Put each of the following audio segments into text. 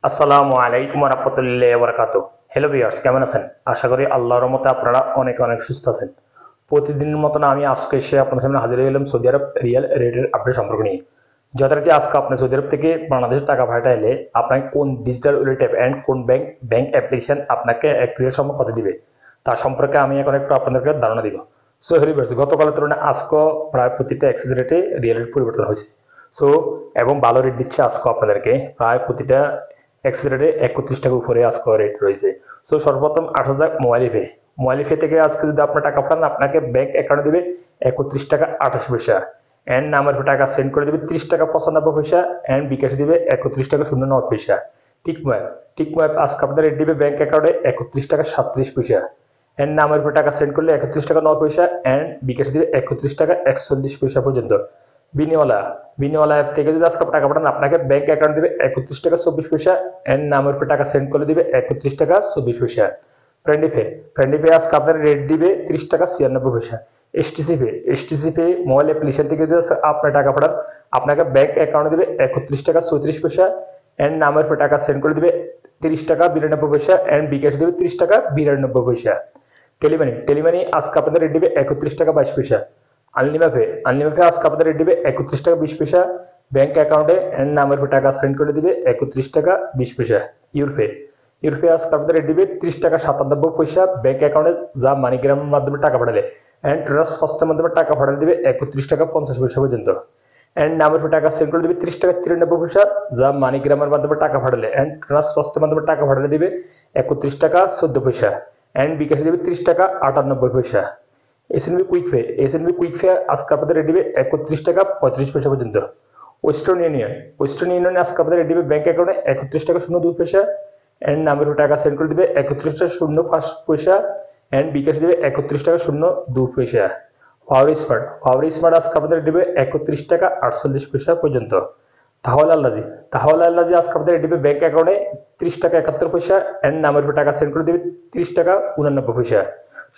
আসসালামু আলাইকুম ওয়া রাহমাতুল্লাহি ওয়া বারাকাতুহু। হ্যালো ভিউয়ার্স, কেমন আছেন? আশা করি আল্লাহর রহমতে আপনারা অনেক অনেক সুস্থ আছেন। প্রতিদিনের মতন আমি আজকে এসে আপনার সামনে হাজির হয়ে গেলাম সৌদি আরব রিয়াল রেটের আপডেট সম্পর্ক নিয়ে। যথারীতি আজকে আপনি সৌদি আরব থেকে বাংলাদেশে টাকা পাঠাইলে আপনাকে কোন ডিজিটাল ওয়ালেট অ্যাপ অ্যান্ড কোন ব্যাংক অ্যাপ্লিকেশন আপনাকে এক রিয়াল সময় কত দিবে তার সম্পর্কে আমি এখন একটু আপনাদেরকে ধারণা দিব। সো হ্যালো ভিউয়ার্স, গতকালের তুলনায় আজকে প্রায় প্রতিটা এক্সচেঞ্জ রেটে রিয়াল রেট পরিবর্তন হয়েছে। সো এবং ভালো রেট দিচ্ছে আজকে আপনাদেরকে প্রায় প্রতিটা এক্সচেঞ্জ রেটে 31 টাকা উপরে আজকে রেট রয়েছে। সো সর্বপ্রথম 8000 মোবাইল পে থেকে আজকে যদি আপনার টাকা পাঠান আপনাকে ব্যাংক অ্যাকাউন্টে দেবে 31 টাকা 28 পয়সা এন্ড নাম্বার টাকা সেন্ড করে দেবে 30 টাকা 95 পয়সা এন্ড বিকাশ দিবে 31 টাকা 09 পয়সা। টিকময় আজকে আপনাদের রেট দিবে ব্যাংক অ্যাকাউন্টে 31 টাকা 37 পয়সা এন্ড নাম্বার টাকা সেন্ড করলে 31 টাকা 9 পয়সা এন্ড বিকাশ দিবে 31 টাকা 41 পয়সা পর্যন্ত। বিনিওয়ালা অ্যাপ থেকে যদি আজকে টাকা পাঠান আপনাকে ব্যাংক অ্যাকাউন্ট দিবে 31 টাকা 24 পয়সা এন্ড নামের উপর টাকা সেন্ড করে দিবে 31 টাকা 24 পয়সা। ফ্রেন্ডলি পে আজকে আপনার রেট দিবে 30 টাকা 96 পয়সা। এসটিসি পে মোবাইল অ্যাপ্লিকেশন থেকে যদি আপনার টাকা পাঠান আপনাকে ব্যাংক অ্যাকাউন্টে দিবে 31 টাকা 34 পয়সা এন্ড নামের উপর টাকা সেন্ড করে দিবে 30 টাকা 92 পয়সা এন্ড বিকাশ দিবে 30 টাকা 92 পয়সা। টেলিমানি আজকে আপনাদের রেট দিবে 31 টাকা 22 পয়সা। আনলিমা পে আজকে আপনাদের রেট দিবে 31 টাকা 20 পয়সা ব্যাংক অ্যাকাউন্টে এন্ড নামের উপর টাকা সেন্ড করে দিবে 31 টাকা 20 পয়সা। ইউরপে আজকে আপনাদের রেট দিবে 30 টাকা 97 পয়সা ব্যাংক অ্যাকাউন্টে যা মানিগ্রামের মাধ্যমে টাকা পাঠালে এন্ড ট্রান্স ফাস্টের মাধ্যমে টাকা পাঠালে দিবে 31 টাকা 50 পয়সা পর্যন্ত এন্ড নামের উপর টাকা সেন্ড করে দিবে 30 টাকা 93 পয়সা যা মানিগ্রামের মাধ্যমে টাকা পাঠালে এন্ড ট্রান্স ফাস্টের মাধ্যমে টাকা পাঠালে দিবে 31 টাকা 14 পয়সা এন্ড বিকাশে দিবে 30 টাকা 98 পয়সা। এসএনবি কুইক পে আজকে আপনাদের রেট দিবে 31 টাকা 35 পয়সা পর্যন্ত। ওয়েস্টার্ন ইউনিয়ন আজকে আপনাদের রেট দিবে ব্যাংক অ্যাকাউন্টে 31 টাকা 02 পয়সা এন্ড নামের টাকা সেন্ড করে দিবে 31 টাকা 05 পয়সা এন্ড বিকাশ দিবে 31 টাকা 02 পয়সা। পাওয়ার স্মার্ট আজকে আপনাদের দিবে 31 টাকা 48 পয়সা পর্যন্ত। তাহলে আল্লাহ আজকে আপনাদের রেট দিবে ব্যাংক অ্যাকাউন্টে 30 টাকা 71 পয়সা এন্ড নামের টাকা সেন্ড করে দিবে 30 টাকা 89 পয়সা।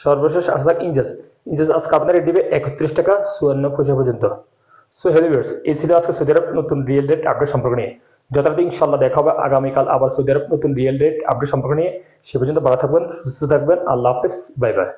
সর্বশেষ ইনজাস আজকে আপনার রেট দিবে 31 টাকা 54 পয়সা পর্যন্ত। সো হ্যালো ভিউয়ার্স, এই ছিল আজকে সৌদি আরব নতুন রিয়েল রেট আপডেট সম্পর্ক নিয়ে। যথারীতি ইনশাআল্লাহ দেখা হবে আগামীকাল আবার সৌদি আরব নতুন রিয়েল রেট আপডেট সম্পর্ক নিয়ে। সে পর্যন্ত ভালো থাকবেন, সুস্থ থাকবেন। আল্লাহ হাফেজ, বাই বাই।